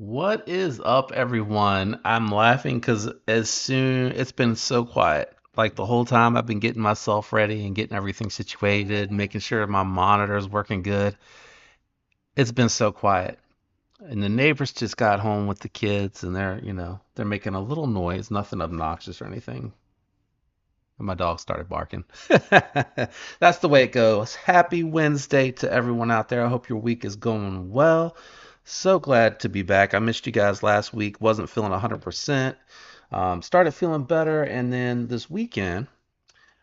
What is up, everyone? I'm laughing because as soon it's been so quiet. Like the whole time I've been getting myself ready and getting everything situated, making sure my monitor is working good. It's been so quiet. And the neighbors just got home with the kids and they're making a little noise, nothing obnoxious or anything. And my dog started barking. That's the way it goes. Happy Wednesday to everyone out there. I hope your week is going well. So glad to be back. I missed you guys last week. Wasn't feeling 100%. Started feeling better. And then this weekend,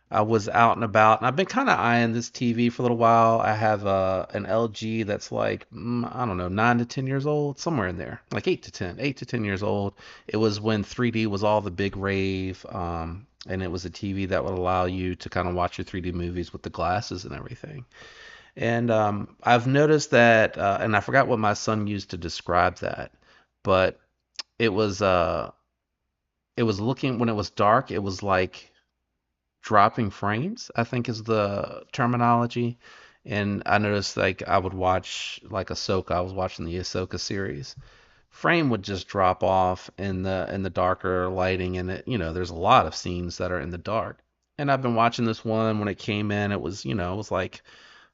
I was out and about. And I've been kind of eyeing this TV for a little while. I have an LG that's like, I don't know, 9 to 10 years old, somewhere in there. Like 8 to 10 years old. It was when 3D was all the big rave. And it was a TV that would allow you to kind of watch your 3D movies with the glasses and everything. And I've noticed that, and I forgot what my son used to describe that, but it was uh, it was looking when it was dark, it was like dropping frames, I think is the terminology. And I noticed like I would watch like Ahsoka, I was watching the Ahsoka series. Frame would just drop off in the darker lighting, and there's a lot of scenes that are in the dark. And I've been watching this one when it came in, it was like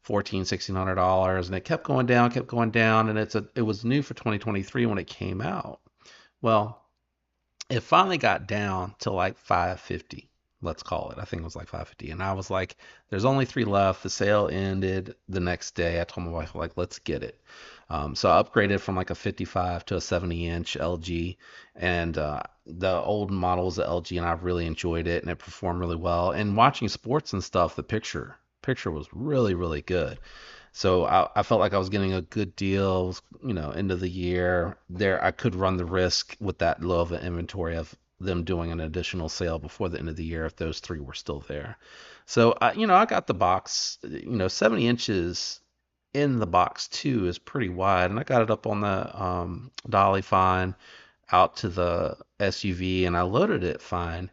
14, $1,600, and it kept going down, and it was new for 2023 when it came out. Well, it finally got down to like 550, let's call it. I think it was like 550, and I was like, there's only three left. The sale ended the next day. I told my wife, like, let's get it. So I upgraded from like a 55 to a 70-inch LG, and the old model was the LG, and I really enjoyed it, and it performed really well. And watching sports and stuff, the picture was really really good. So I felt like I was getting a good deal, end of the year. There, I could run the risk with that low of an inventory of them doing an additional sale before the end of the year if those three were still there. So, I got the box, 70 inches in the box too is pretty wide, and I got it up on the dolly fine out to the SUV, and I loaded it fine.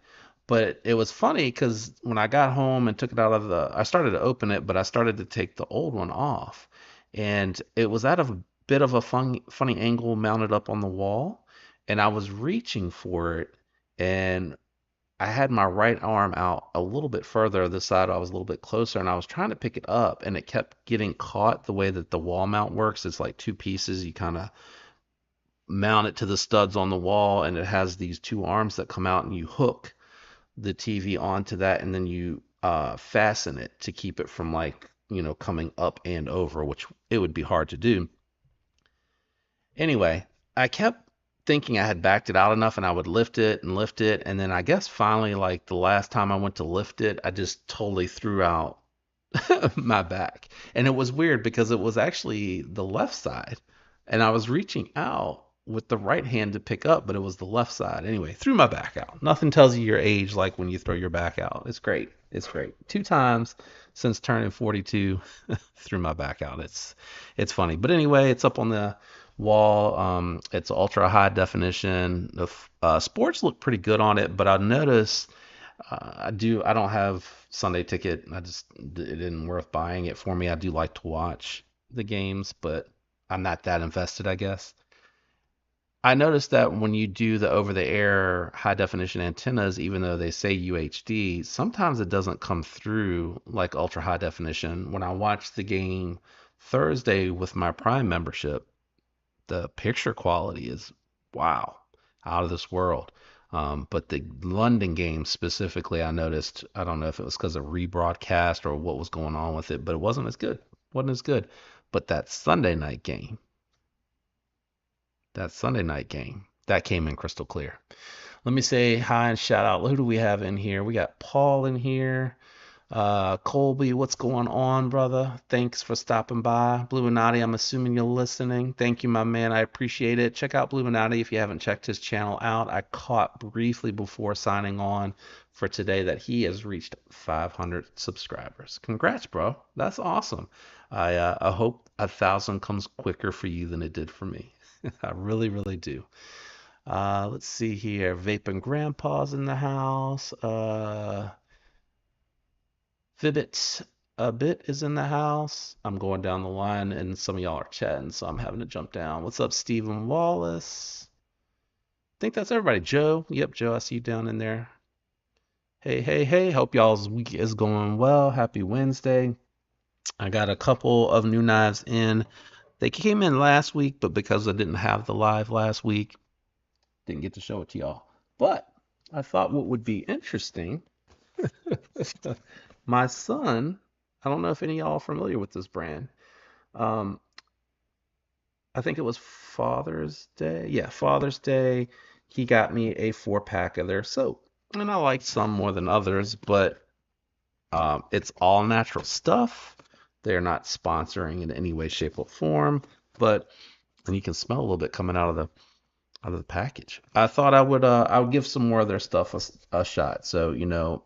But it was funny because when I got home and took it out of I started to open it, but I started to take the old one off. And it was at a bit of a funny angle mounted up on the wall. And I was reaching for it, and I had my right arm out a little bit further. This side, I was a little bit closer, and I was trying to pick it up, and it kept getting caught the way that the wall mount works. It's like two pieces. You kind of mount it to the studs on the wall, and it has these two arms that come out, and you hook the TV onto that, and then you fasten it to keep it from like coming up and over, which it would be hard to do. Anyway, I kept thinking I had backed it out enough, and I would lift it, and then I guess finally, like the last time I went to lift it, I just totally threw out my back. And it was weird because it was actually the left side. And I was reaching out with the right hand to pick up, but it was the left side. Anyway, threw my back out. Nothing tells you your age like when you throw your back out. It's great. It's great. Two times since turning 42, threw my back out. It's funny. But anyway, it's up on the wall. It's ultra high definition. The sports look pretty good on it, but I noticed I don't have Sunday ticket. It didn't worth buying it for me. I do like to watch the games, but I'm not that invested, I guess. I noticed that when you do the over-the-air high definition antennas, even though they say UHD, sometimes it doesn't come through like ultra high definition. When I watched the game Thursday with my Prime membership, the picture quality is wow, out of this world. But the London game specifically, I noticed, I don't know if it was because of rebroadcast or what was going on with it, but it wasn't as good. Wasn't as good. But that Sunday night game, that came in crystal clear. Let me say hi and shout out. Who do we have in here? We got Paul in here. Colby, what's going on, brother? Thanks for stopping by. Bluminati, I'm assuming you're listening. Thank you, my man. I appreciate it. Check out Bluminati if you haven't checked his channel out. I caught briefly before signing on for today that he has reached 500 subscribers. Congrats, bro. That's awesome. I hope 1,000 comes quicker for you than it did for me. I really, really do. Let's see here. Vaping Grandpa's in the house. Fibbits. a bit is in the house. I'm going down the line, and some of y'all are chatting, so I'm having to jump down. What's up, Stephen Wallace? I think that's everybody. Joe. Yep, Joe, I see you down in there. Hey, hey, hey. Hope y'all's week is going well. Happy Wednesday. I got a couple of new knives in. They came in last week, but because I didn't have the live last week, didn't get to show it to y'all. But I thought what would be interesting, my son, I don't know if any of y'all are familiar with this brand. Um, I think it was Father's Day. Yeah, Father's Day. He got me a 4 pack of their soap. And I like some more than others, but it's all natural stuff. They're not sponsoring in any way, shape, or form, but and you can smell a little bit coming out of the package. I would give some more of their stuff a shot. So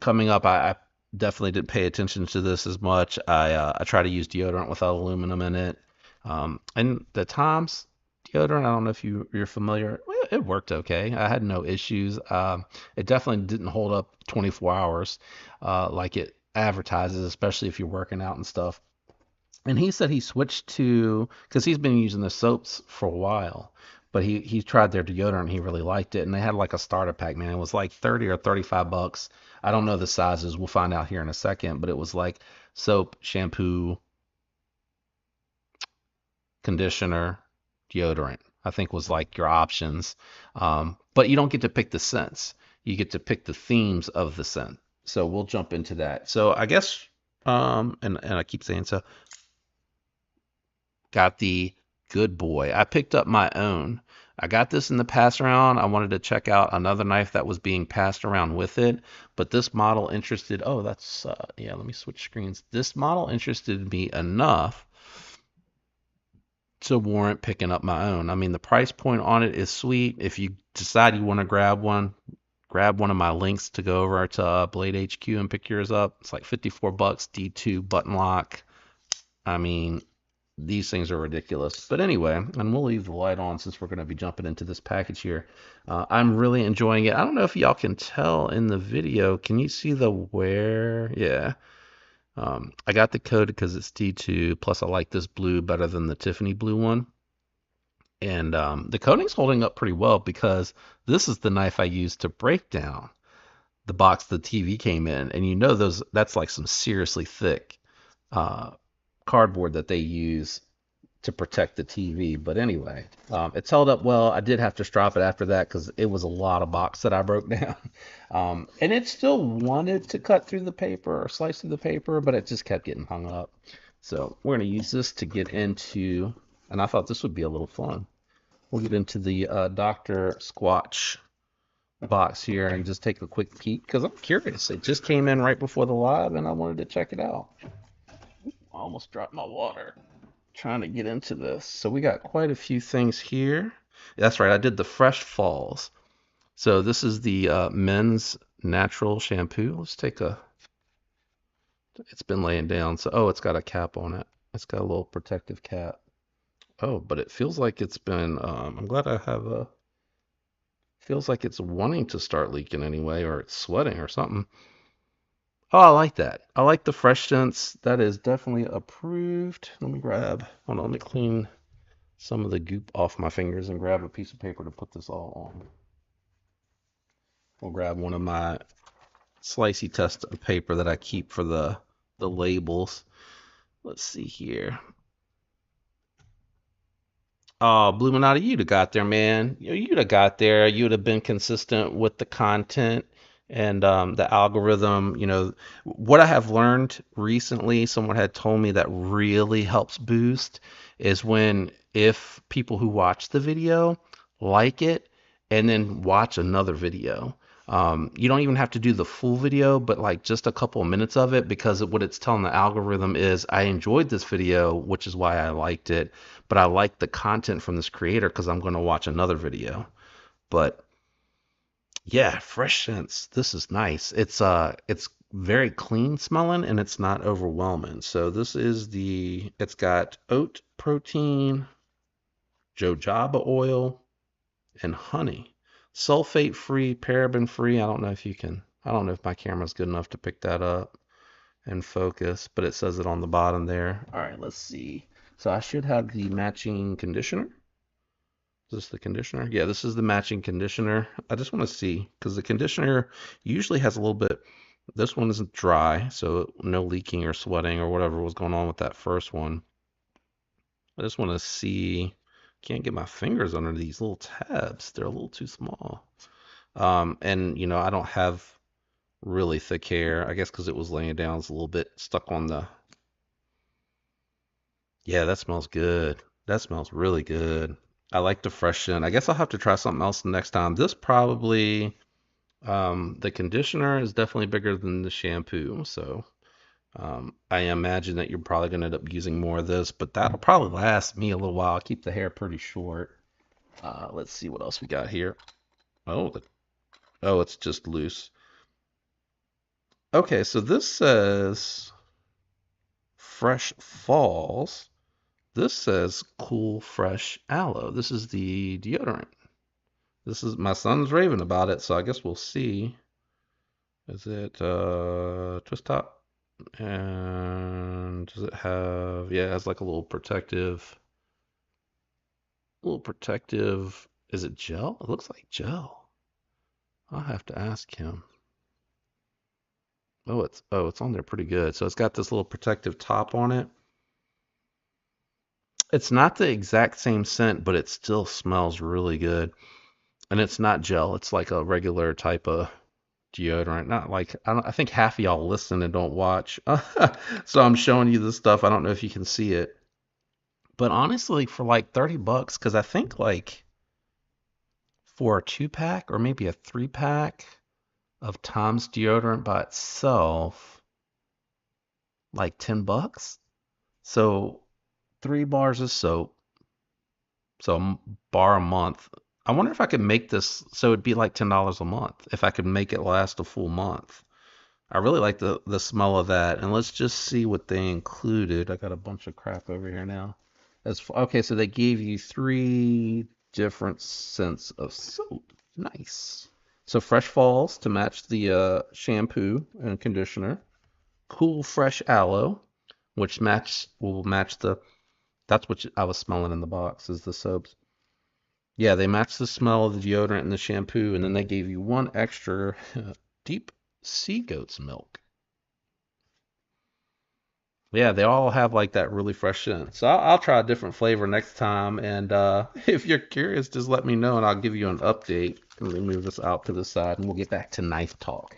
coming up, I definitely didn't pay attention to this as much. I try to use deodorant without aluminum in it, and the Tom's deodorant. I don't know if you're familiar. Well, it worked okay. I had no issues. It definitely didn't hold up 24 hours like it advertises, especially if you're working out and stuff. And he said he switched to because he's been using the soaps for a while, but he tried their deodorant and he really liked it. And they had like a starter pack, man. It was like 30 or 35 bucks. I don't know the sizes. We'll find out here in a second, but it was like soap, shampoo, conditioner, deodorant. I think was like your options. But you don't get to pick the scents. You get to pick the themes of the scent. So we'll jump into that. So I guess and I keep saying so. Got the Good Boy. I picked up my own. I got this in the pass around. I wanted to check out another knife that was being passed around with it, but this model interested. Oh, that's yeah. Let me switch screens. This model interested me enough to warrant picking up my own. I mean, the price point on it is sweet. If you decide you want to grab one of my links to go over to Blade HQ and pick yours up. It's like 54 bucks, D2 button lock. I mean, these things are ridiculous. But anyway, and we'll leave the light on since we're going to be jumping into this package here. I'm really enjoying it. I don't know if y'all can tell in the video. Can you see the wear? Yeah. I got the code because it's D2. Plus, I like this blue better than the Tiffany blue one. And the coating's holding up pretty well because this is the knife I used to break down the box the TV came in. And that's like some seriously thick uh, cardboard that they use to protect the TV. But anyway, it's held up well. I did have to strop it after that because it was a lot of box that I broke down. And it still wanted to cut through the paper or slice through the paper, but it just kept getting hung up. So we're going to use this to get into, and I thought this would be a little fun. We'll get into the Dr. Squatch box here and just take a quick peek because I'm curious. It just came in right before the live and I wanted to check it out. I almost dropped my water trying to get into this. So we got quite a few things here. That's right, I did the Fresh Falls. So this is the men's natural shampoo. Let's take a, it's been laying down. So, oh, it's got a cap on it. It's got a little protective cap. Oh, but it feels like it's been, I'm glad I have a, feels like it's wanting to start leaking anyway, or it's sweating or something. Oh, I like that. I like the fresh scents. That is definitely approved. Hold on, let me clean some of the goop off my fingers and grab a piece of paper to put this all on. We'll grab one of my slicey test of paper that I keep for the labels. Let's see here. Oh, Bluminati, you'd have got there, man. You'd have got there. You'd have been consistent with the content and the algorithm. What I have learned recently, someone had told me that really helps boost is when if people who watch the video like it and then watch another video. You don't even have to do the full video, but like just a couple of minutes of it because what it's telling the algorithm is I enjoyed this video, which is why I liked it, but I like the content from this creator because I'm going to watch another video. But yeah, fresh scents. This is nice. It's very clean smelling and it's not overwhelming. So this is it's got oat protein, jojoba oil, and honey. Sulfate free, paraben free. I don't know if my camera's good enough to pick that up. and focus, but it says it on the bottom there. All right, let's see. So I should have the matching conditioner. Is this the conditioner? Yeah, this is the matching conditioner. I just want to see because the conditioner usually has a little bit. This one isn't dry, so no leaking or sweating or whatever was going on with that first one. I just want to see. Can't get my fingers under these little tabs. They're a little too small. And I don't have really thick hair. I guess because it was laying down, it's a little bit stuck on the. Yeah, that smells good. That smells really good. I like the fresh scent. I guess I'll have to try something else the next time. This probably, the conditioner is definitely bigger than the shampoo. So I imagine that you're probably going to end up using more of this, but that'll probably last me a little while. I'll keep the hair pretty short. Let's see what else we got here. Oh, oh, it's just loose. Okay, so this says Fresh Falls. This says Cool Fresh Aloe. This is the deodorant. This is my son's raving about it, so I guess we'll see. Is it twist top? And does it have, yeah, it has like a little protective, is it gel? It looks like gel. I'll have to ask him. Oh, it's on there pretty good. So it's got this little protective top on it. It's not the exact same scent, but it still smells really good. And it's not gel. It's like a regular type of deodorant. Not like I think half of y'all listen and don't watch. So I'm showing you this stuff. I don't know if you can see it. But honestly, for like 30 bucks, because I think like for a 2 pack or maybe a 3 pack of Tom's deodorant by itself, like 10 bucks. So 3 bars of soap, so bar a month. I wonder if I could make this so it'd be like $10 a month if I could make it last a full month. I really like the smell of that. And let's just see what they included. I got a bunch of crap over here now. Okay, so they gave you 3 different scents of soap. Nice. So Fresh Falls to match the shampoo and conditioner. Cool Fresh Aloe, which will match the. That's what I was smelling in the box is the soaps. Yeah, they match the smell of the deodorant and the shampoo, and then they gave you one extra deep sea goat's milk. Yeah, they all have like that really fresh scent. So I'll try a different flavor next time. And if you're curious, just let me know and I'll give you an update. Let me move this out to the side and we'll get back to knife talk.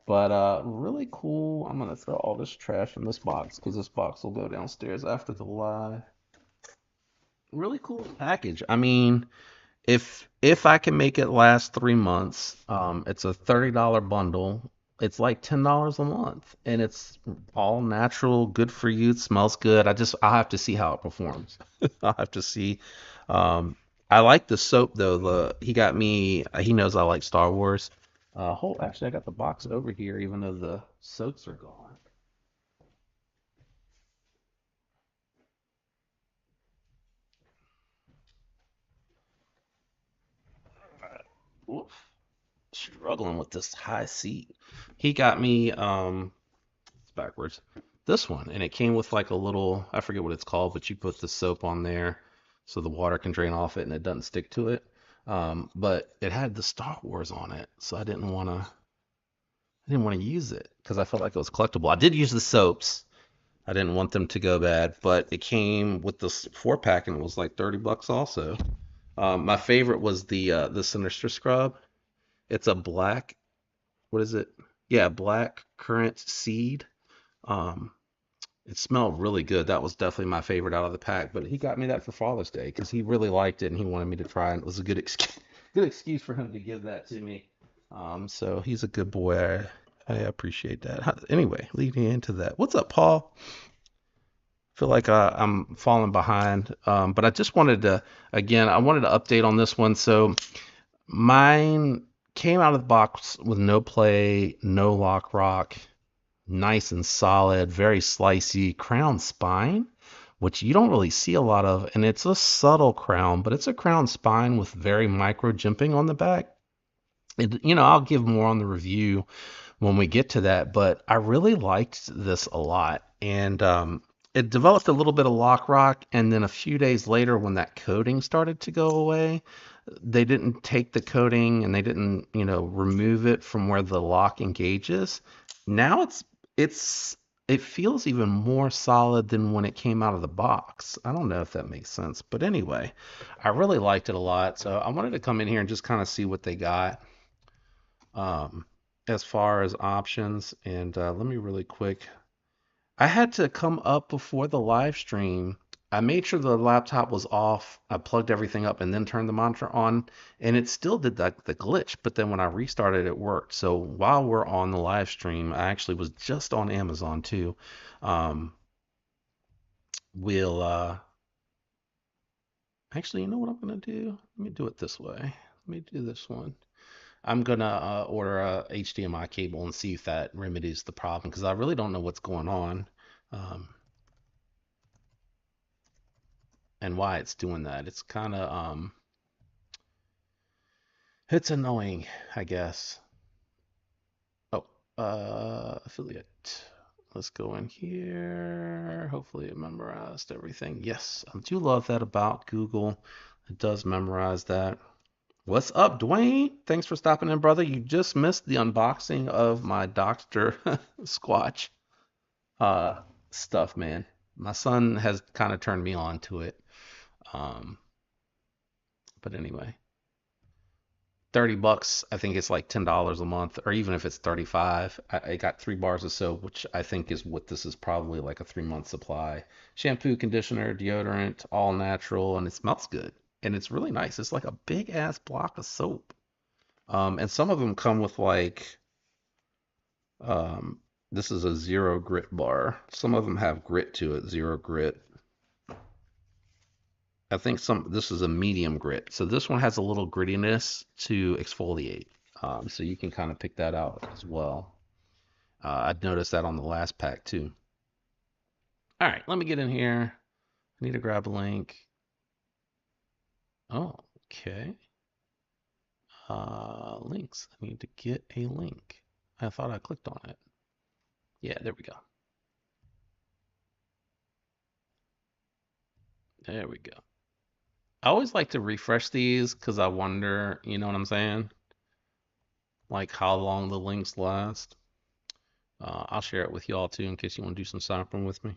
But really cool. I'm gonna throw all this trash in this box because this box will go downstairs after the live. Really cool package. I mean, if I can make it last 3 months, it's a $30 bundle. It's like $10 a month, and it's all natural, good for you. It smells good. I'll have to see how it performs. I'll have to see. I like the soap though. He got me. He knows I like Star Wars. Actually, I got the box over here, even though the soaps are gone. Oof, struggling with this high seat. He got me. It's backwards. This one, and it came with like a little, I forget what it's called, but you put the soap on there so the water can drain off it and it doesn't stick to it. But it had the Star Wars on it, so I didn't want to use it because I felt like it was collectible. I did use the soaps. I didn't want them to go bad, but it came with this 4 pack and it was like 30 bucks also. My favorite was the Sinister Scrub. It's a black, what is it? Yeah, black currant seed. Um, It smelled really good. That was definitely my favorite out of the pack. But he got me that for Father's Day because he really liked it and he wanted me to try it. It was a good excuse, good excuse for him to give that to me. So he's a good boy. I appreciate that. Anyway, leading into that. What's up, Paul? Feel like I'm falling behind. But I just wanted to, again, I wanted to update on this one. So mine came out of the box with no play, no lock rock, nice and solid, very slicey crown spine, which you don't really see a lot of. And it's a subtle crown, but it's a crown spine with very micro jimping on the back. I'll give more on the review, when we get to that. But I really liked this a lot, and it developed a little bit of lock rock, and then a few days later, when that coating started to go away, they didn't take the coating and they didn't, remove it from where the lock engages. Now it's it feels even more solid than when it came out of the box. I don't know if that makes sense, but anyway, I really liked it a lot. So I wanted to come in here and just kind of see what they got um, as far as options. And let me really quick. I had to come up before the live stream. I made sure the laptop was off. I plugged everything up and then turned the monitor on, and it still did the glitch. But then when I restarted, it worked. So while we're on the live stream, I actually was just on Amazon too. Um, we'll actually, you know what I'm gonna do? Let me do it this way. Let me do this one. I'm gonna order a HDMI cable and see if that remedies the problem because I really don't know what's going on. Um, and why it's doing that. It's kind of it's annoying, I guess. Oh, affiliate. Let's go in here. Hopefully it memorized everything. Yes, I do love that about Google. It does memorize that. What's up, Dwayne? Thanks for stopping in, brother. You just missed the unboxing of my Dr. Squatch uh stuff, man. My son has kind of turned me on to it. Um, but anyway. $30, I think it's like $10 a month, or even if it's 35, I got 3 bars of soap, which I think is what this is probably like a 3 month supply. Shampoo, conditioner, deodorant, all natural, and it smells good. And it's really nice. It's like a big ass block of soap. And some of them come with like, um, this is a zero grit bar. Some of them have grit to it, zero grit. I think this is a medium grit. So this one has a little grittiness to exfoliate. So you can kind of pick that out as well. I'd noticed that on the last pack too. All right, let me get in here. I need to grab a link. Oh, okay. Links. I need to get a link. I thought I clicked on it. Yeah, there we go. There we go. I always like to refresh these because I wonder, you know what I'm saying? Like how long the links last. I'll share it with y'all too in case you want to do some sampling with me.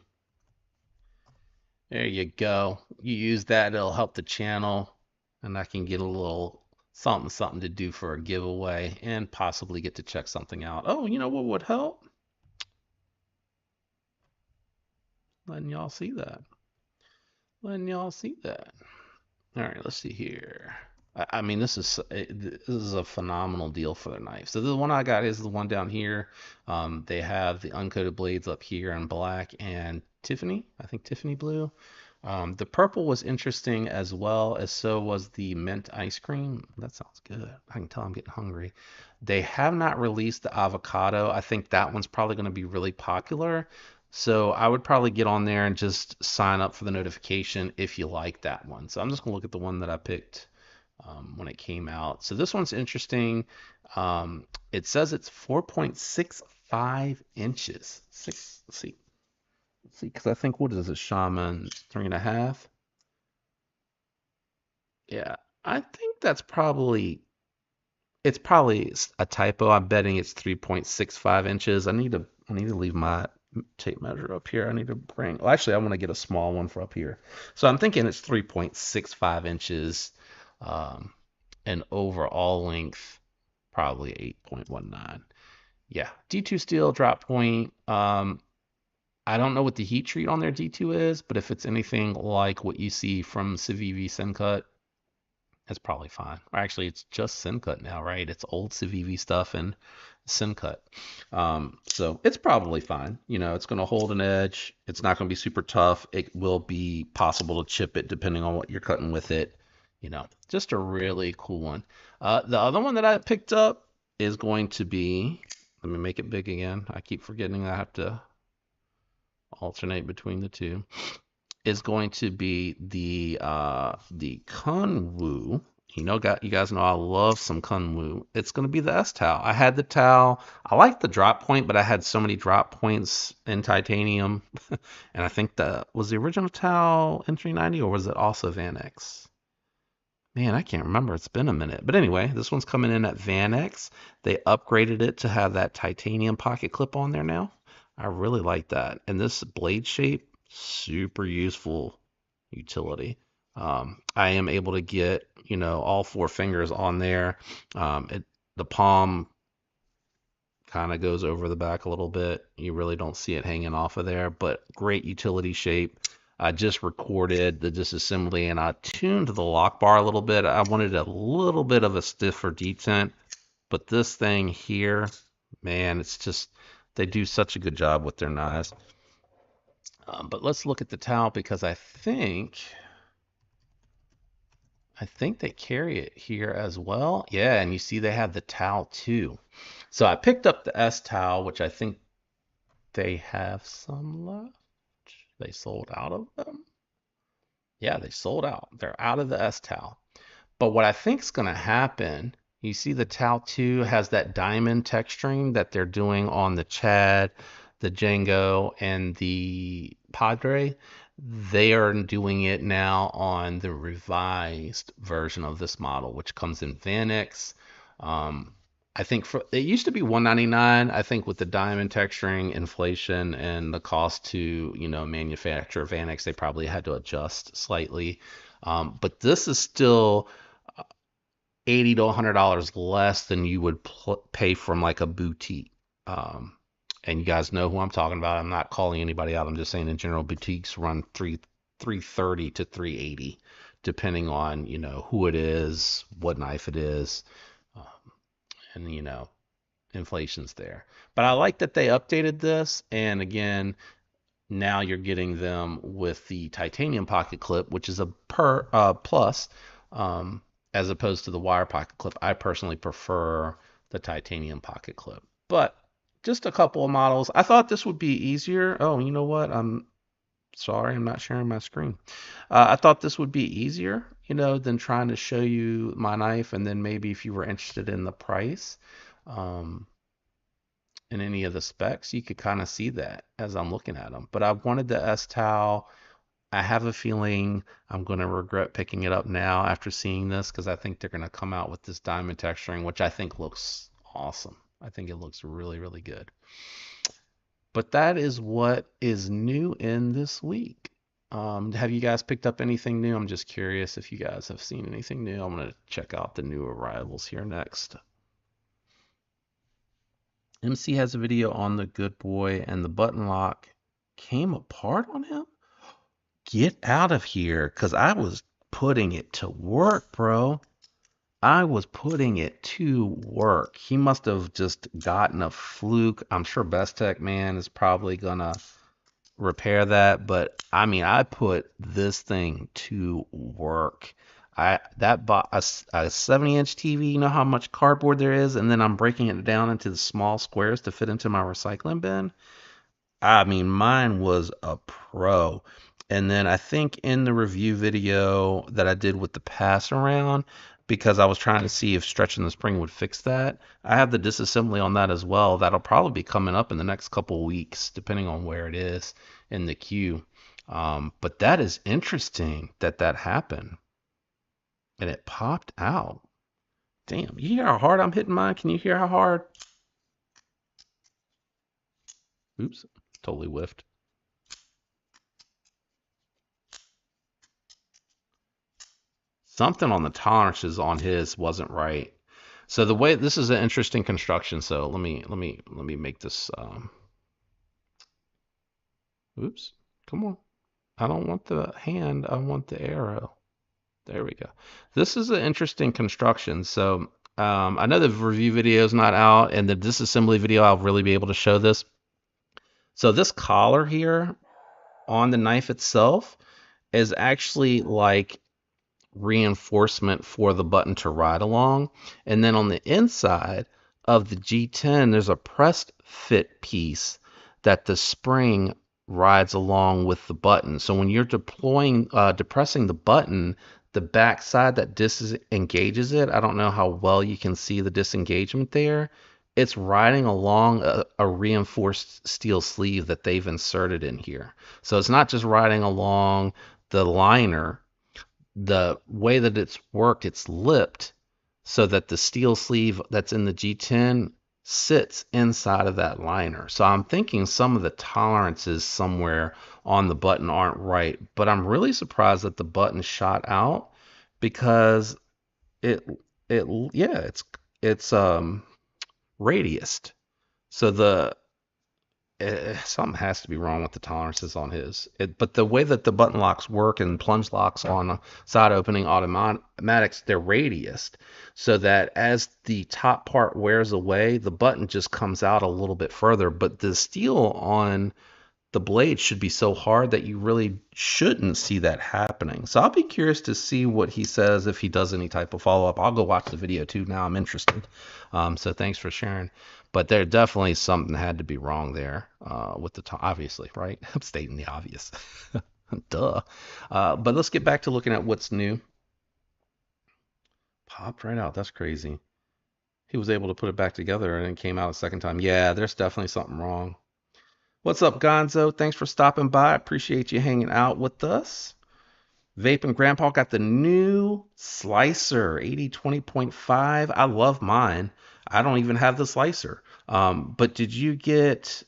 There you go. You use that, it'll help the channel, and I can get a little something to do for a giveaway and possibly get to check something out. Oh, you know what would help? Letting y'all see that. Letting y'all see that. All right, let's see here. I mean, this is a phenomenal deal for the knife. So the one I got is the one down here. They have the uncoated blades up here in black and Tiffany, I think Tiffany blue. The purple was interesting as well, as so was the mint ice cream. That sounds good. I can tell I'm getting hungry. They have not released the avocado. I think that one's probably going to be really popular. So I would probably get on there and just sign up for the notification if you like that one. So I'm just gonna look at the one that I picked when it came out. So this one's interesting. It says it's 4.65 inches. Let's see, because I think what is it, Shaman 3.5? Yeah, I think that's probably it's probably a typo. I'm betting it's 3.65 inches. I need to leave my tape measure up here. I need to bring. Well, actually, I want to get a small one for up here. So I'm thinking it's 3.65 inches, um, and overall length probably 8.19. Yeah, D2 steel drop point. I don't know what the heat treat on their D2 is, but if it's anything like what you see from Civivi Sencut, it's probably fine. Or actually, it's just Simcut now, right? It's old Civivi stuff and Simcut. So it's probably fine. It's going to hold an edge. It's not going to be super tough. It will be possible to chip it depending on what you're cutting with it. Just a really cool one. The other one that I picked up is going to be, let me make it big again. I keep forgetting I have to alternate between the two. Is going to be the Kunwu You guys know I love some Kunwu. It's going to be the S towel. I had the towel. I like the drop point, but I had so many drop points in titanium. And I think that was the original towel N390, or was it also Vanex? Man, I can't remember. It's been a minute. But anyway, this one's coming in at Vanex. They upgraded it to have that titanium pocket clip on there now. I really like that. And this blade shape, super useful utility. I am able to get, all four fingers on there. The palm kind of goes over the back a little bit. You really don't see it hanging off of there, but great utility shape. I just recorded the disassembly and I tuned the lock bar a little bit. I wanted a little bit of a stiffer detent, but this thing here, man, it's just, they do such a good job with their knives. But let's look at the towel because I think they carry it here as well. Yeah, and you see they have the towel too. So I picked up the S towel, which I think they have some left. They sold out of them. Yeah, they sold out. They're out of the S towel. But what I think is going to happen, you see the towel 2 has that diamond texturing that they're doing on the Chad, the Django, and the Padre. They are doing it now on the revised version of this model, which comes in Vanex. I think it used to be $199. I think with the diamond texturing, inflation, and the cost to manufacture Vanex, they probably had to adjust slightly. But this is still $80 to $100 less than you would pay from like a boutique. And you guys know who I'm talking about. I'm not calling anybody out. I'm just saying in general, boutiques run 330 to 380, depending on who it is, what knife it is, and inflation's there. But I like that they updated this, and again, now you're getting them with the titanium pocket clip, which is a plus, as opposed to the wire pocket clip. I personally prefer the titanium pocket clip, but just a couple of models. I thought this would be easier. Oh, you know what? I'm sorry, I'm not sharing my screen. I thought this would be easier, than trying to show you my knife, and then maybe if you were interested in the price, in any of the specs, you could kind of see that as I'm looking at them. But I wanted the S towel. I have a feeling I'm going to regret picking it up now after seeing this because I think they're going to come out with this diamond texturing, which I think looks awesome. I think it looks really, really good. But that is what is new in this week. Have you guys picked up anything new? I'm just curious if you guys have seen anything new. I'm going to check out the new arrivals here next. MC has a video on the Good Boy, and the button lock came apart on him. Get out of here, because I was putting it to work, bro. I was putting it to work. He must have just gotten a fluke. I'm sure Bestech man is probably gonna repair that, but I mean, I put this thing to work. I bought a 70-inch TV. You know how much cardboard there is, and then I'm breaking it down into the small squares to fit into my recycling bin. I mean, mine was a pro. And then I think in the review video that I did with the pass around, because I was trying to see if stretching the spring would fix that, I have the disassembly on that as well. That'll probably be coming up in the next couple of weeks, depending on where it is in the queue. But that is interesting that happened. And it popped out. Damn, you hear how hard I'm hitting mine? Can you hear how hard? Oops, totally whiffed. Something on the tolerances on his wasn't right. So the way this is an interesting construction. So let me make this. Oops, come on. I don't want the hand. I want the arrow. There we go. This is an interesting construction. So I know the review video is not out, and the disassembly video I'll really be able to show this. So this collar here on the knife itself is actually like reinforcement for the button to ride along. And then on the inside of the G10, there's a pressed fit piece that the spring rides along with the button. So when you're depressing the button, the back side that disengages it, I don't know how well you can see the disengagement there. It's riding along a reinforced steel sleeve that they've inserted in here. So it's not just riding along the liner. The way that it's worked, it's lipped so that the steel sleeve that's in the G10 sits inside of that liner. So I'm thinking some of the tolerances somewhere on the button aren't right, but I'm really surprised that the button shot out because it it yeah, it's radiused. So the something has to be wrong with the tolerances on his. But the way that the button locks work and plunge locks on side opening automatics, they're radiused so that as the top part wears away, the button just comes out a little bit further. But the steel on the blade should be so hard that you really shouldn't see that happening. So I'll be curious to see what he says if he does any type of follow up. I'll go watch the video too. Now I'm interested. So thanks for sharing. But there definitely something had to be wrong there with the obviously, right? I'm stating the obvious. Duh. But let's get back to looking at what's new. Popped right out. That's crazy. He was able to put it back together and it came out a second time. Yeah, there's definitely something wrong. What's up, Gonzo? Thanks for stopping by. Appreciate you hanging out with us. Vape and Grandpa got the new slicer, 8020.5. I love mine. I don't even have the slicer. But did you get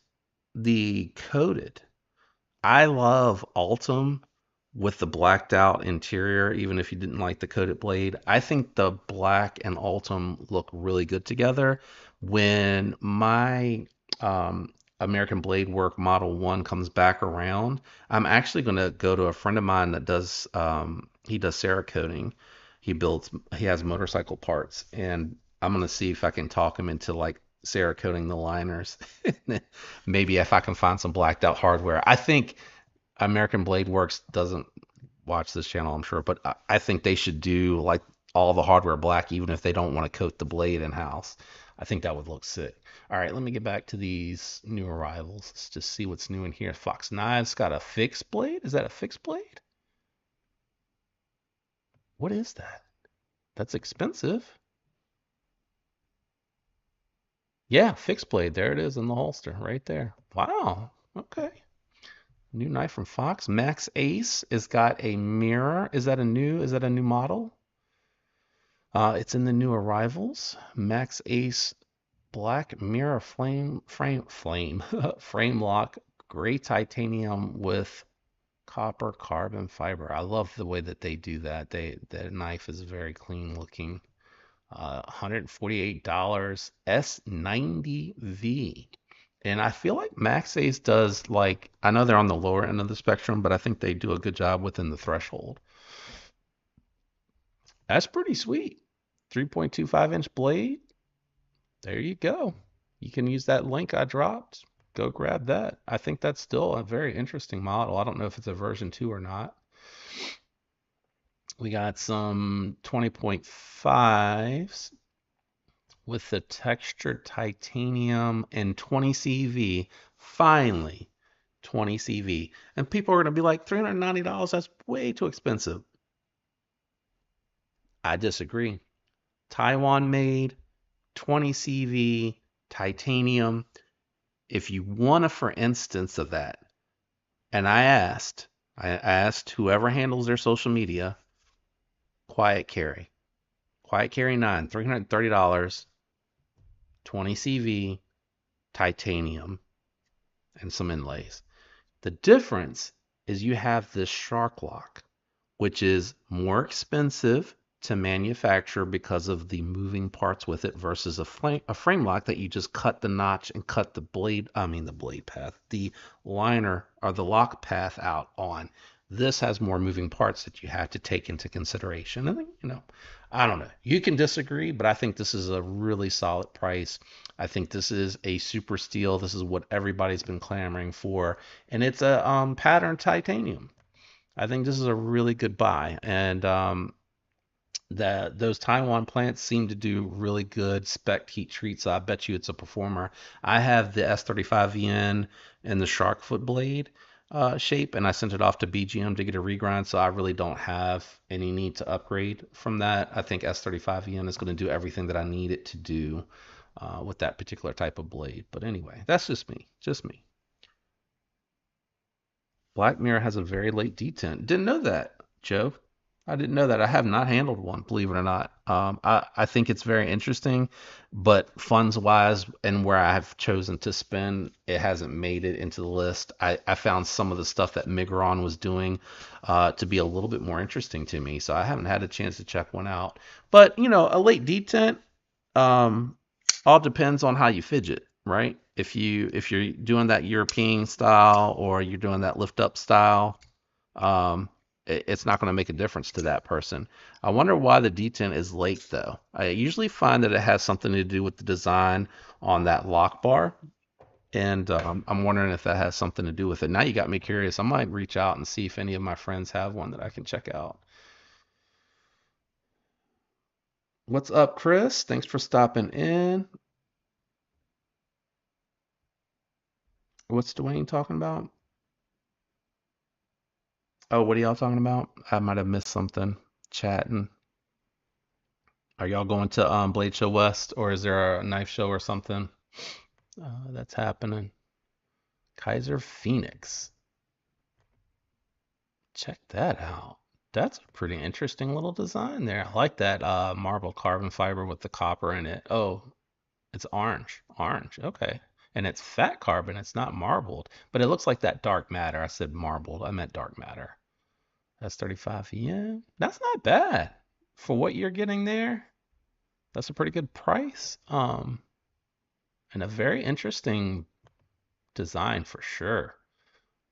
the coated? I love Altum with the blacked out interior, even if you didn't like the coated blade. I think the black and Altum look really good together. When my American Blade Work Model 1 comes back around, I'm actually going to go to a friend of mine that does, he does Cerakoting. He has motorcycle parts, and I'm going to see if I can talk him into like Cerakoting the liners. Maybe if I can find some blacked out hardware. I think American Blade Works doesn't watch this channel, I'm sure, but I think they should do like all the hardware black, even if they don't want to coat the blade in house. I think that would look sick. All right, let me get back to these new arrivals. Let's just see what's new in here. Fox 9's got a fixed blade. Is that a fixed blade? What is that? That's expensive. Yeah, fixed blade. There it is in the holster right there. Wow. Okay. New knife from Fox. Max Ace has got a mirror. Is that a new model? It's in the new arrivals. Max Ace black mirror frame lock, gray titanium with copper carbon fiber. I love the way that they do that. That knife is very clean looking. $148 S90V. And I feel like Max Ace does like I know they're on the lower end of the spectrum, but I think they do a good job within the threshold. That's pretty sweet. 3.25-inch blade. There you go. You can use that link I dropped. Go grab that. I think that's still a very interesting model. I don't know if it's a version 2 or not. We got some 20.5s with the textured titanium and 20 CV. Finally, 20 CV. And people are going to be like, $390, that's way too expensive. I disagree. Taiwan made, 20 CV, titanium. If you want a for instance of that, and I asked whoever handles their social media, Quiet Carry. Quiet Carry 9, $330, 20 CV, titanium, and some inlays. The difference is you have this Shark Lock, which is more expensive to manufacture because of the moving parts with it versus a frame lock that you just cut the notch and cut the blade path, the liner or the lock path out on. This has more moving parts that you have to take into consideration. And I don't know. You can disagree, but I think this is a really solid price. I think this is a super steal. This is what everybody's been clamoring for, and it's a patterned titanium. I think this is a really good buy, and that those Taiwan plants seem to do really good spec heat treats. So I bet you it's a performer. I have the S35VN and the Shark Foot blade. shape, and I sent it off to BGM to get a regrind, so I really don't have any need to upgrade from that. I think S35EN is going to do everything that I need it to do with that particular type of blade. But anyway, that's just me. Just me. Black Mirror has a very late detent. Didn't know that, Joe. I didn't know that. I have not handled one, believe it or not. I think it's very interesting, but funds wise and where I have chosen to spend, it hasn't made it into the list. I found some of the stuff that Migron was doing to be a little bit more interesting to me, so I haven't had a chance to check one out. But, a late detent, um, all depends on how you fidget, right? If you're doing that European style or you're doing that lift up style, um, it's not going to make a difference to that person. I wonder why the detent is late though. I usually find that it has something to do with the design on that lock bar, and I'm wondering if that has something to do with it. Now you got me curious. I might reach out and see if any of my friends have one that I can check out. What's up, Chris? Thanks for stopping in. What's Dwayne talking about? Oh, what are y'all talking about? I might have missed something. Chatting. Are y'all going to Blade Show West, or is there a knife show or something that's happening? Kaiser Phoenix. Check that out. That's a pretty interesting little design there. I like that marble carbon fiber with the copper in it. Oh, it's orange. Orange. Okay. And it's fat carbon. It's not marbled, but it looks like that dark matter. I said marbled. I meant dark matter. That's 35. Yeah, that's not bad for what you're getting there. That's a pretty good price. And a very interesting design for sure.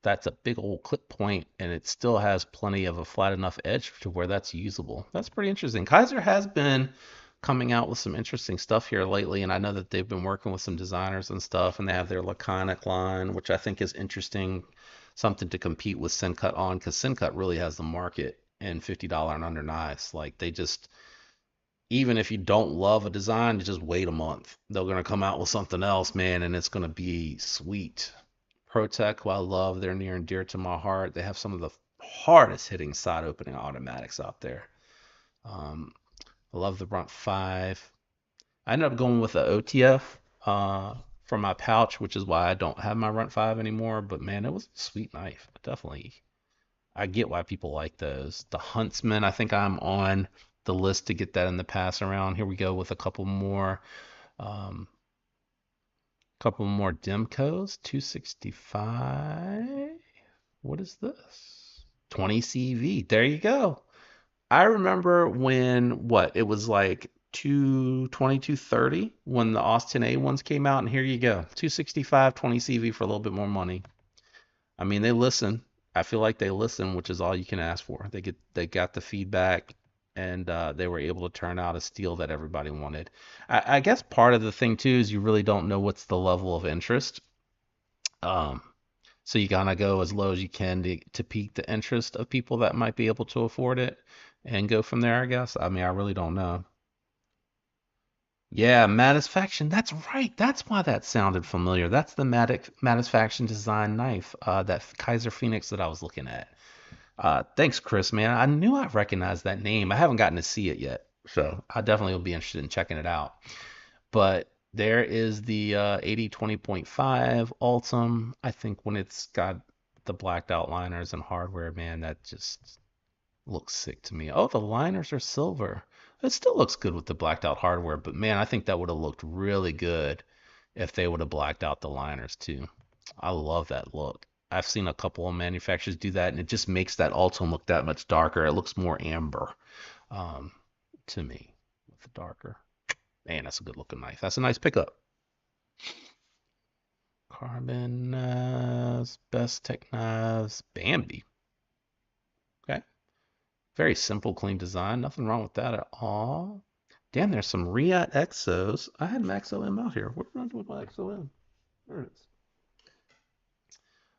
That's a big old clip point, and it still has plenty of a flat enough edge to where that's usable. That's pretty interesting. Kaiser has been coming out with some interesting stuff here lately, and I know that they've been working with some designers and stuff, and they have their Laconic line, which I think is interesting, something to compete with Syncut on, because Syncut really has the market in $50 and under knives. Like they just, even if you don't love a design, just wait a month. They're gonna come out with something else, man, and it's gonna be sweet. ProTech, who I love, they're near and dear to my heart. They have some of the hardest hitting side opening automatics out there. Um, I love the Brunt 5. I ended up going with the OTF for my pouch, which is why I don't have my Runt 5 anymore. But man, it was a sweet knife. Definitely, I get why people like those. The Huntsman, I think I'm on the list to get that in the pass around. Here we go with a um, couple more Demcos. 265. What is this? 20 CV. There you go. I remember when what it was like 220, 230 when the Austin A ones came out, and here you go. 265, 20 CV for a little bit more money. I mean, they listen. I feel like they listen, which is all you can ask for. They got the feedback, and they were able to turn out a steel that everybody wanted. I guess part of the thing too is you really don't know what's the level of interest. Um, so you gotta go as low as you can to pique the interest of people that might be able to afford it and go from there, I guess. I mean, I really don't know. Yeah, Matisfaction. That's right. That's why that sounded familiar. That's the Matisfaction design knife, that Kaiser Phoenix that I was looking at. Thanks, Chris, man. I knew I recognized that name. I haven't gotten to see it yet, so I definitely will be interested in checking it out. But there is the 8020.5 Ultim. I think when it's got the blacked out liners and hardware, man, that just looks sick to me. Oh, the liners are silver. It still looks good with the blacked out hardware, but man, I think that would have looked really good if they would have blacked out the liners too. I love that look. I've seen a couple of manufacturers do that, and it just makes that Ultim look that much darker. It looks more amber um, to me with the darker. Man, that's a good looking knife. That's a nice pickup. Carbon knives, best tech knives, Bambi. Okay. Very simple, clean design. Nothing wrong with that at all. Damn, there's some Riot Exos. I had an XOM out here. What did I do with my XOM? There it is.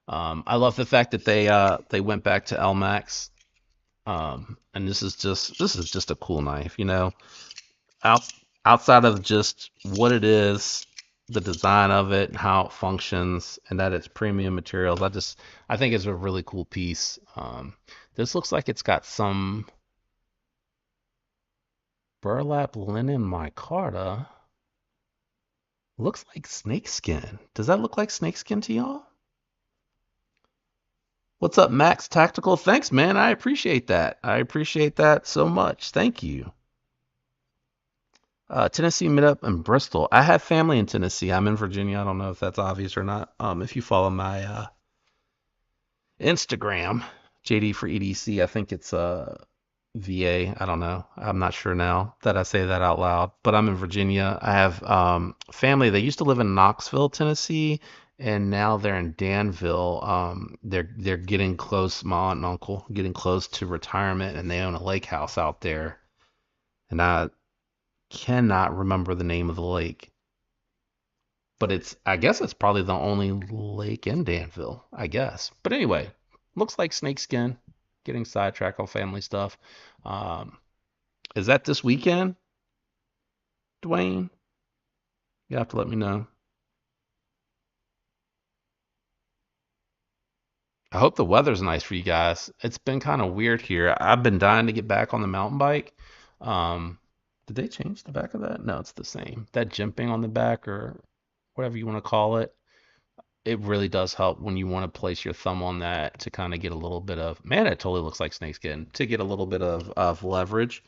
I love the fact that they went back to LMAX. And this is just a cool knife, Out outside of just what it is, the design of it, how it functions, and that it's premium materials. I think it's a really cool piece. This looks like it's got some burlap linen micarta. Looks like snakeskin. Does that look like snakeskin to y'all? What's up, Max Tactical? Thanks, man. I appreciate that. I appreciate that so much. Thank you. Tennessee Meetup in Bristol. I have family in Tennessee. I'm in Virginia. I don't know if that's obvious or not. If you follow my Instagram, JD for EDC, I think it's VA. I don't know. I'm not sure now that I say that out loud, but I'm in Virginia. I have family. They used to live in Knoxville, Tennessee, and now they're in Danville. They're getting close. My aunt and uncle getting close to retirement, and they own a lake house out there. And I cannot remember the name of the lake, but I guess it's probably the only lake in Danville, I guess. But anyway, looks like snakeskin. Getting sidetracked on family stuff. Um, is that this weekend, Dwayne? You have to let me know. I hope the weather's nice for you guys. It's been kind of weird here. I've been dying to get back on the mountain bike. Um, did they change the back of that? No, it's the same. That jimping on the back or whatever you want to call it. It really does help when you want to place your thumb on that to kind of get a little bit of, man, it totally looks like snakeskin, to get a little bit of leverage.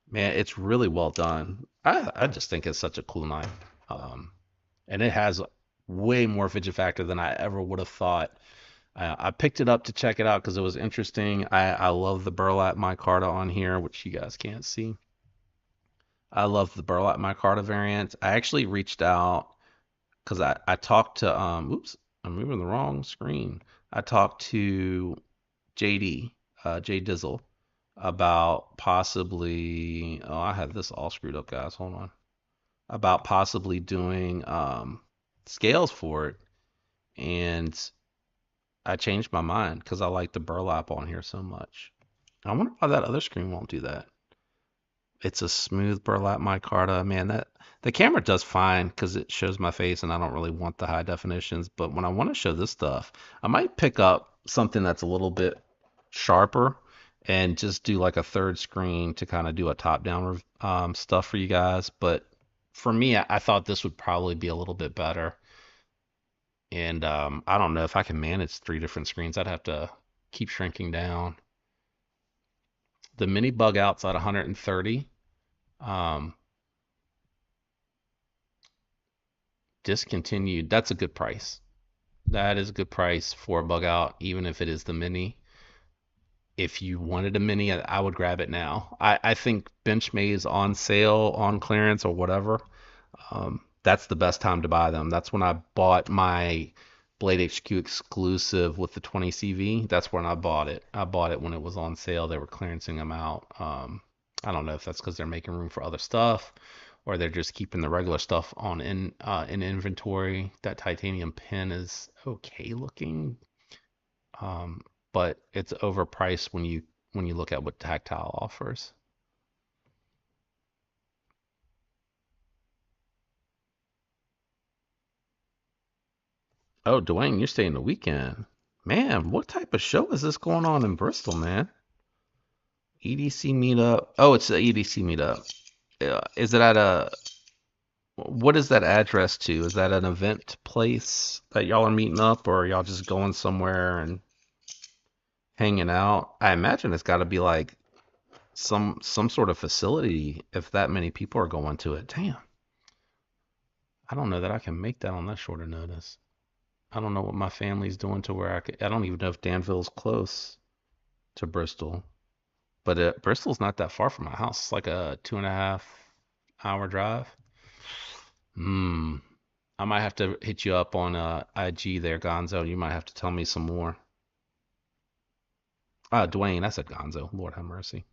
Man, it's really well done. I just think it's such a cool knife. Um, and it has way more fidget factor than I ever would have thought. I picked it up to check it out because it was interesting. I love the burlap micarta on here, which you guys can't see. I love the burlap micarta variant. I actually reached out because I talked to oops, I'm moving the wrong screen. I talked to JD, Jay Dizzle, about possibly, oh, I had this all screwed up, guys. Hold on. About possibly doing scales for it, and I changed my mind because I like the burlap on here so much. I wonder why that other screen won't do that. It's a smooth burlap micarta. Man, that the camera does fine because it shows my face and I don't really want the high definitions. But when I want to show this stuff, I might pick up something that's a little bit sharper and just do like a third screen to kind of do a top-down stuff for you guys. But for me, I thought this would probably be a little bit better. And I don't know if I can manage three different screens. I'd have to keep shrinking down. The mini bug out's at 130. Um, Discontinued. That's a good price. That is a good price for a bug out, even if it is the mini. If you wanted a mini, I would grab it now. I think Benchmade on sale, on clearance, or whatever. That's the best time to buy them. That's when I bought my Blade HQ exclusive with the 20 CV. That's when I bought it. I bought it when it was on sale. They were clearancing them out. I don't know if that's because they're making room for other stuff or they're just keeping the regular stuff on in inventory. That titanium pin is okay looking, um, but it's overpriced when you look at what Tactile offers. Oh, Dwayne, you're staying the weekend. Man, what type of show is this going on in Bristol, man? EDC meetup. Oh, it's the EDC meetup. Is it at a, what is that address to? Is that an event place that y'all are meeting up, or are y'all just going somewhere and hanging out? I imagine it's got to be like some sort of facility if that many people are going to it. Damn, I don't know that I can make that on that shorter notice. I don't know what my family's doing to where I don't even know if Danville's close to Bristol. But Bristol's not that far from my house. It's like a 2.5 hour drive. Hmm. I might have to hit you up on IG there, Gonzo. You might have to tell me some more. Dwayne, I said Gonzo. Lord have mercy.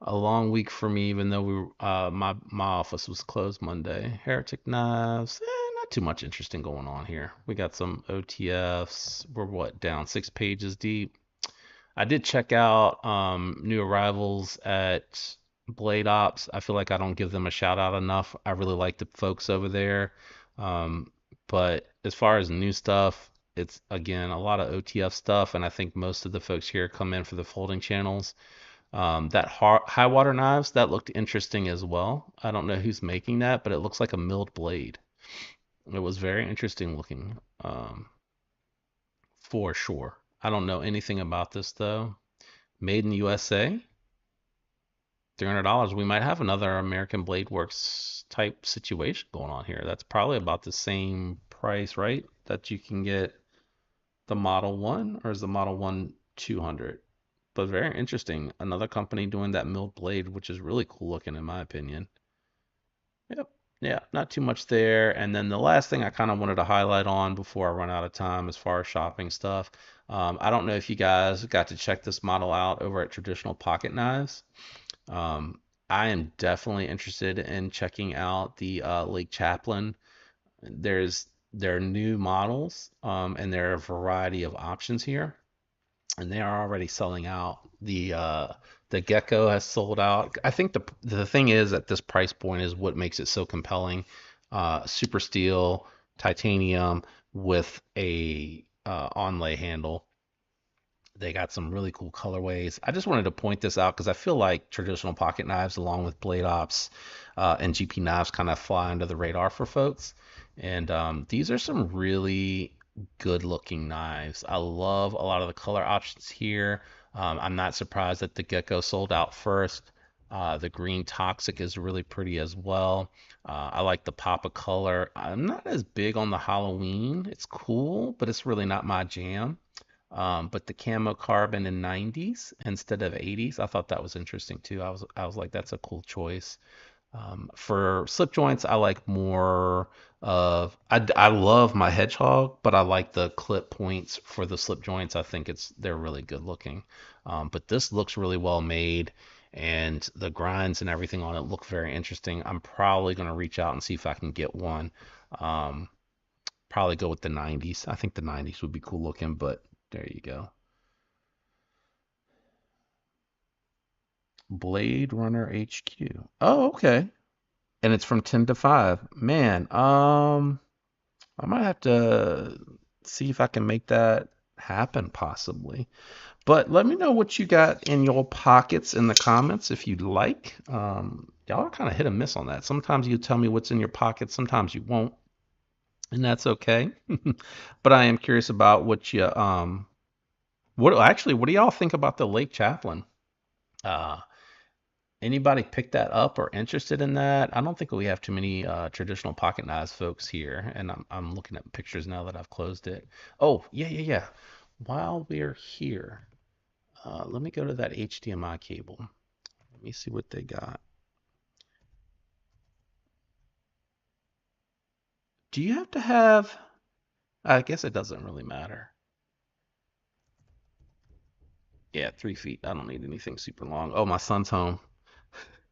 A long week for me, even though my office was closed Monday. Heretic Knives, not too much interesting going on here. We got some OTFs. We're what, down 6 pages deep. I did check out new arrivals at Blade Ops. I feel like I don't give them a shout out enough. I really like the folks over there. Um, but as far as new stuff, it's again a lot of OTF stuff, and I think most of the folks here come in for the folding channels. That high water knives that looked interesting as well. I don't know who's making that, but it looks like a milled blade. It was very interesting looking, for sure. I don't know anything about this though. Made in USA, $300. We might have another American Blade Works type situation going on here. That's probably about the same price, right? That you can get the Model 1, or is the Model 1 200? But very interesting. Another company doing that milled blade, which is really cool looking in my opinion. Yep. Yeah, not too much there. And then the last thing I kind of wanted to highlight on before I run out of time as far as shopping stuff. I don't know if you guys got to check this model out over at Traditional Pocket Knives. Um, I am definitely interested in checking out the Lake Chaplin. There are new models, and there are a variety of options here, and they are already selling out. The Gecko has sold out. I think the thing is at this price point is what makes it so compelling. Super steel, titanium with a onlay handle. They got some really cool colorways. I just wanted to point this out because I feel like traditional pocket knives, along with Blade Ops and GP knives, kind of fly under the radar for folks. And these are some really good looking knives. I love a lot of the color options here. I'm not surprised that the Gecko sold out first. The green Toxic is really pretty as well. I like the pop of color. I'm not as big on the Halloween. It's cool, but it's really not my jam. But the camo carbon in 90s instead of 80s, I thought that was interesting too. I was like, that's a cool choice. For slip joints, I like more I love my Hedgehog, but I like the clip points for the slip joints. I think they're really good looking. But this looks really well made, and the grinds and everything on it look very interesting. I'm probably going to reach out and see if I can get one. Um, Probably go with the 90s. I think the 90s would be cool looking, but there you go. Blade Runner HQ. Oh, okay. And it's from 10 to 5. Man, I might have to see if I can make that happen possibly. But let me know what you got in your pockets in the comments if you'd like. Y'all are kind of hit and miss on that. Sometimes you tell me what's in your pockets, sometimes you won't, and that's okay. But I am curious about what do y'all think about the Lake Chaplin? Uh, Anybody pick that up or interested in that? I don't think we have too many traditional pocket knives folks here, and I'm looking at pictures now that I've closed it. Oh, yeah, yeah, yeah. While we're here, let me go to that HDMI cable. Let me see what they got. Do you have to have? I guess it doesn't really matter. Yeah, 3 feet. I don't need anything super long. Oh, my son's home.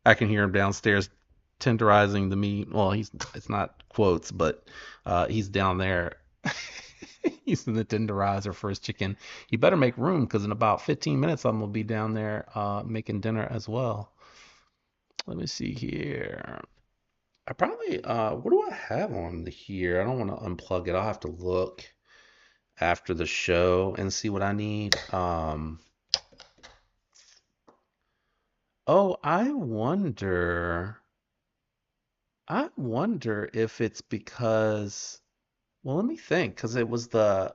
I can hear him downstairs tenderizing the meat. Well, it's not quotes, but he's down there. He's in the tenderizer for his chicken. You better make room because in about 15 minutes I'm gonna be down there making dinner as well. Let me see here. I probably what do I have on here? I don't want to unplug it. I'll have to look after the show and see what I need. Oh, I wonder if it's because, well, let me think, because it was a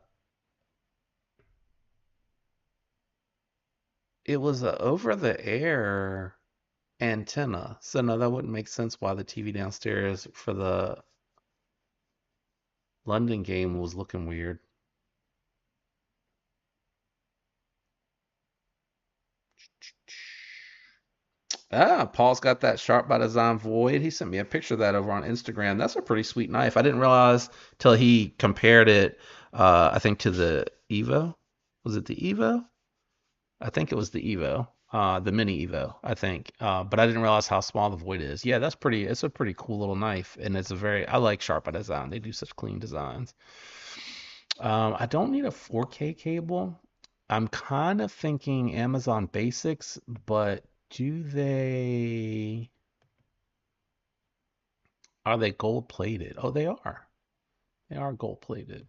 over the air antenna. So no, that wouldn't make sense why the TV downstairs for the London game was looking weird. Ah, Paul's got that Sharp by Design Void. He sent me a picture of that over on Instagram. That's a pretty sweet knife. I didn't realize till he compared it, I think to the Evo. Was it the Evo? I think it was the Evo, the mini Evo, I think. But I didn't realize how small the Void is. Yeah, that's pretty. It's a pretty cool little knife, and I like Sharp by Design. They do such clean designs. I don't need a 4K cable. I'm kind of thinking Amazon Basics, but Do they are they gold plated? Oh, they are. They are gold plated.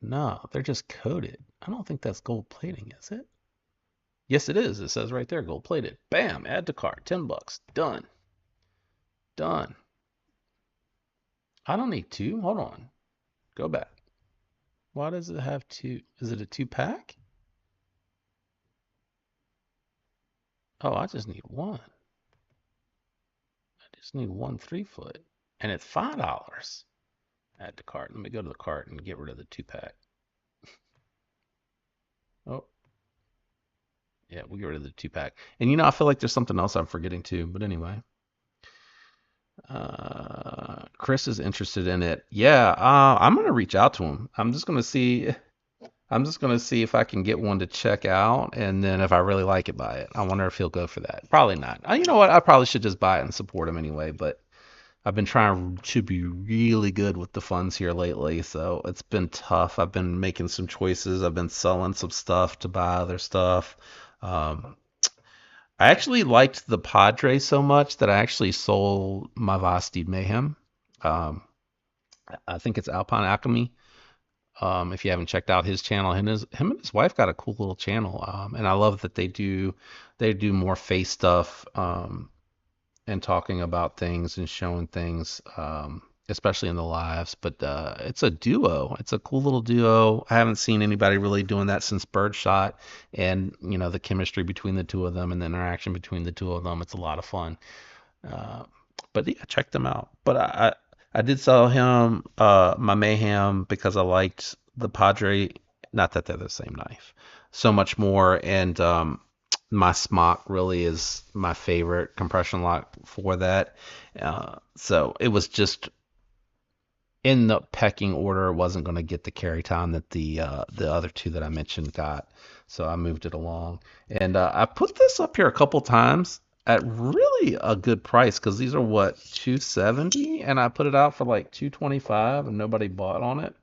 No, they're just coated. I don't think that's gold plating, is it? Yes, it is. It says right there, gold plated. Bam, add to cart. $10. Done. Done. I don't need two. Hold on. Go back. Why does it have two? Is it a two pack? Oh, I just need one. I just need one 3 foot. And it's $5. Add to cart. Let me go to the cart and get rid of the two pack. Oh, yeah, we'll get rid of the two pack. And I feel like there's something else I'm forgetting too. But anyway, Chris is interested in it. Yeah, I'm gonna reach out to him. I'm just gonna see. I'm just gonna see if I can get one to check out, and then if I really like it, buy it. I wonder if he'll go for that. Probably not. You know what? I probably should just buy it and support him anyway. But I've been trying to be really good with the funds here lately, so it's been tough. I've been making some choices. I've been selling some stuff to buy other stuff. Um, I actually liked the Padre so much that I actually sold my Vosteed Mayhem. Um, I think it's Alpine Alchemy. If you haven't checked out his channel, him and his wife got a cool little channel, and I love that they do more face stuff, and talking about things and showing things, especially in the lives. But it's a duo. It's a cool little duo. I haven't seen anybody really doing that since Birdshot, and the chemistry between the two of them and the interaction between the two of them. It's a lot of fun. Uh, but yeah, check them out. But I did sell him my Mayhem because I liked the Padre. Not that they're the same knife, so much more. And my Smock really is my favorite compression lock for that. So it was just in the pecking order. It wasn't going to get the carry time that the other two that I mentioned got. So I moved it along, and I put this up here a couple times at really a good price because these are what 270, and I put it out for like 225, and nobody bought on it.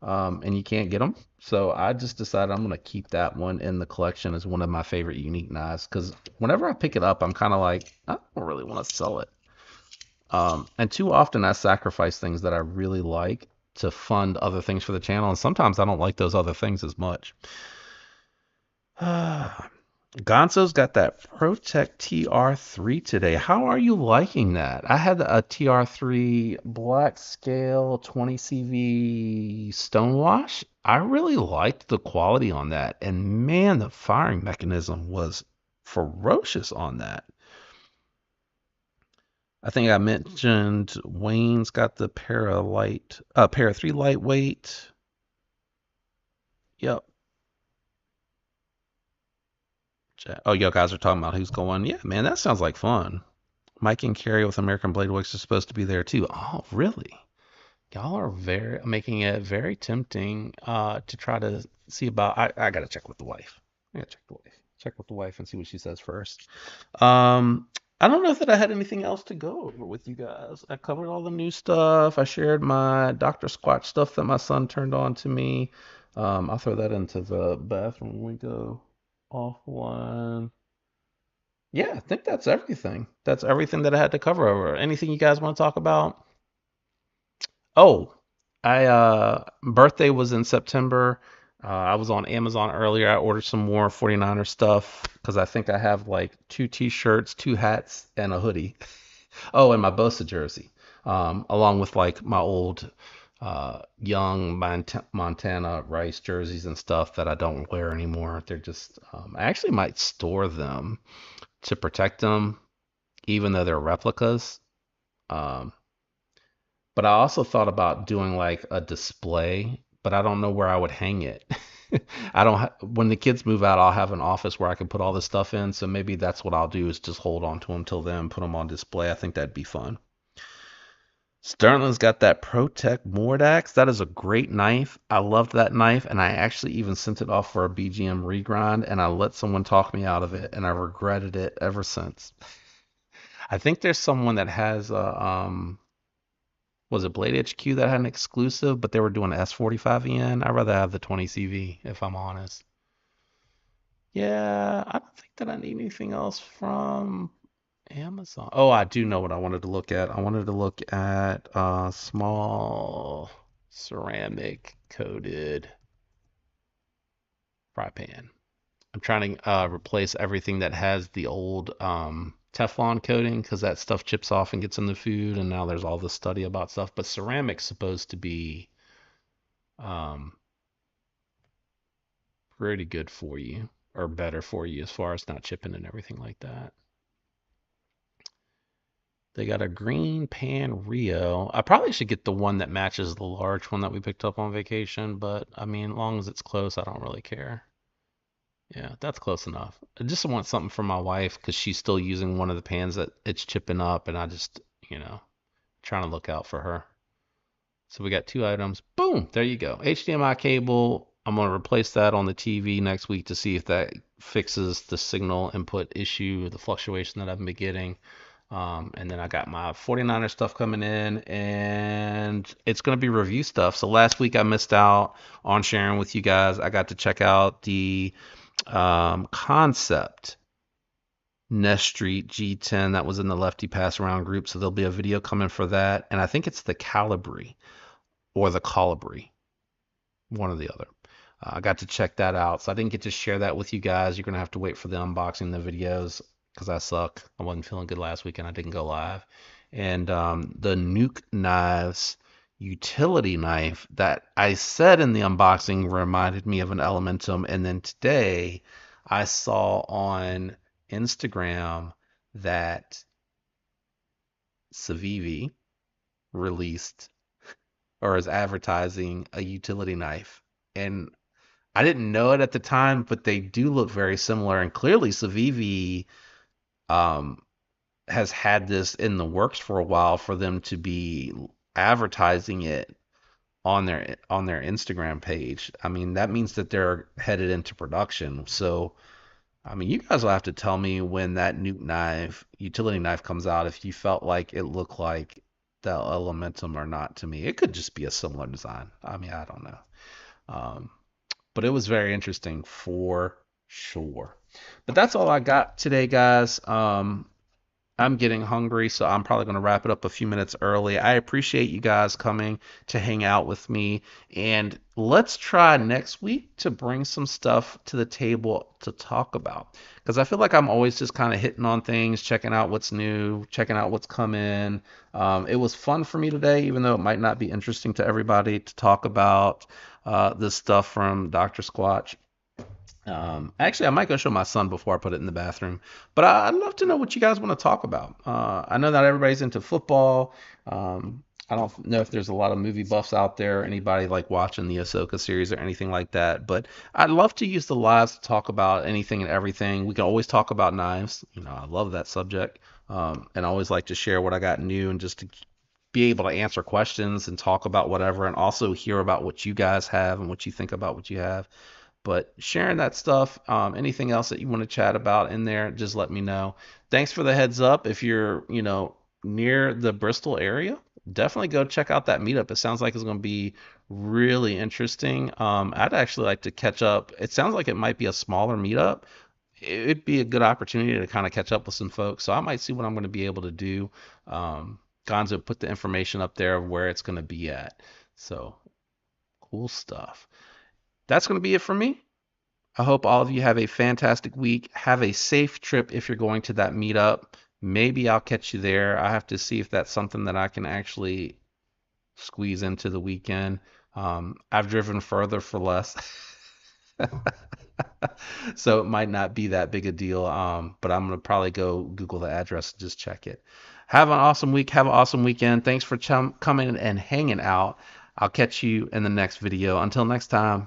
And you can't get them. So I just decided I'm gonna keep that one in the collection as one of my favorite unique knives because whenever I pick it up, I'm kind of like I don't really want to sell it. And too often I sacrifice things that I really like to fund other things for the channel, and sometimes I don't like those other things as much. Gonzo's got that Protect TR3 today. How are you liking that? I had a TR3 black scale 20 CV stonewash. I really liked the quality on that. And man, the firing mechanism was ferocious on that. I think I mentioned Wayne's got the Para 3 lightweight. Yep. Oh, you guys are talking about who's going. Yeah, man, that sounds like fun. Mike and Carrie with American Blade Works are supposed to be there too. Oh, really? Y'all are very making it very tempting to try to see about. I gotta check with the wife. I gotta check the wife. Check with the wife and see what she says first. I don't know that I had anything else to go over with you guys. I covered all the new stuff. I shared my Dr. Squatch stuff that my son turned on to me. I'll throw that into the bathroom when we go offline. Yeah, I think that's everything. That's everything that I had to cover over. Anything you guys want to talk about? Oh, I birthday was in September. I was on Amazon earlier. I ordered some more 49er stuff because I think I have like two t-shirts, two hats, and a hoodie. Oh, and my Bosa jersey, along with like my old young Montana Rice jerseys and stuff that I don't wear anymore. They're just I actually might store them to protect them, even though they're replicas. Um, but I also thought about doing like a display, but I don't know where I would hang it. I don't when the kids move out, I'll have an office where I can put all this stuff in, so maybe that's what I'll do is just hold on to them till then, put them on display. I think that'd be fun. Sterling's got that Protect Mordax. That is a great knife. I loved that knife, and I actually even sent it off for a BGM regrind, and I let someone talk me out of it, and I regretted it ever since. I think there's someone that has a was it Blade HQ that had an exclusive, but they were doing S45 yen. I'd rather have the 20 CV if I'm honest. Yeah, I don't think that I need anything else from Amazon. Oh, I do know what I wanted to look at. I wanted to look at small ceramic coated fry pan. I'm trying to replace everything that has the old Teflon coating because that stuff chips off and gets in the food, and now there's all this study about stuff. But ceramic's supposed to be um, pretty good for you, or better for you as far as not chipping and everything like that. They got a green pan Rio. I probably should get the one that matches the large one that we picked up on vacation, but I mean, as long as it's close, I don't really care. Yeah, that's close enough. I just want something for my wife because she's still using one of the pans that it's chipping up, and I just, trying to look out for her. So we got two items. Boom, there you go. HDMI cable. I'm going to replace that on the TV next week to see if that fixes the signal input issue, the fluctuation that I've been getting. And then I got my 49er stuff coming in, and it's going to be review stuff. So last week I missed out on sharing with you guys. I got to check out the Concept Nest Street G10 that was in the Lefty Pass Around group. So there'll be a video coming for that. And I think it's the Calibri or the Colibri, one or the other. I got to check that out. So I didn't get to share that with you guys. You're going to have to wait for the unboxing, the videos, because I suck. I wasn't feeling good last week and I didn't go live. And the Nuke Knives utility knife that I said in the unboxing reminded me of an Elementum. And then today I saw on Instagram that Civivi released or is advertising a utility knife. And I didn't know it at the time, but they do look very similar. And clearly, Civivi um, has had this in the works for a while for them to be advertising it on their Instagram page. I mean, that means that they're headed into production. So, I mean, you guys will have to tell me when that Nuke knife, utility knife comes out if you felt like it looked like the Elementum or not to me. It could just be a similar design. I mean, I don't know. Um, but it was very interesting for sure. But that's all I got today, guys. I'm getting hungry, so I'm probably going to wrap it up a few minutes early. I appreciate you guys coming to hang out with me. And let's try next week to bring some stuff to the table to talk about. Because I feel like I'm always just kind of hitting on things, checking out what's new, checking out what's coming. It was fun for me today, even though it might not be interesting to everybody to talk about this stuff from Dr. Squatch. Actually, I might go show my son before I put it in the bathroom. But I'd love to know what you guys want to talk about. I know not everybody's into football. I don't know if there's a lot of movie buffs out there, anybody like watching the Ahsoka series or anything like that. But I'd love to use the lives to talk about anything and everything. We can always talk about knives. I love that subject. And I always like to share what I got new and just to be able to answer questions and talk about whatever and also hear about what you guys have and what you think about what you have. But sharing that stuff, anything else that you want to chat about in there, just let me know. Thanks for the heads up. If you're, near the Bristol area, definitely go check out that meetup. It sounds like it's going to be really interesting. I'd actually like to catch up. It sounds like it might be a smaller meetup. It'd be a good opportunity to kind of catch up with some folks. So I might see what I'm going to be able to do. Gonzo put the information up there of where it's going to be at. So cool stuff. That's going to be it for me. I hope all of you have a fantastic week. Have a safe trip if you're going to that meetup. Maybe I'll catch you there. I have to see if that's something that I can actually squeeze into the weekend. I've driven further for less. So it might not be that big a deal. But I'm going to probably go Google the address and just check it. Have an awesome week. Have an awesome weekend. Thanks for coming and hanging out. I'll catch you in the next video. Until next time.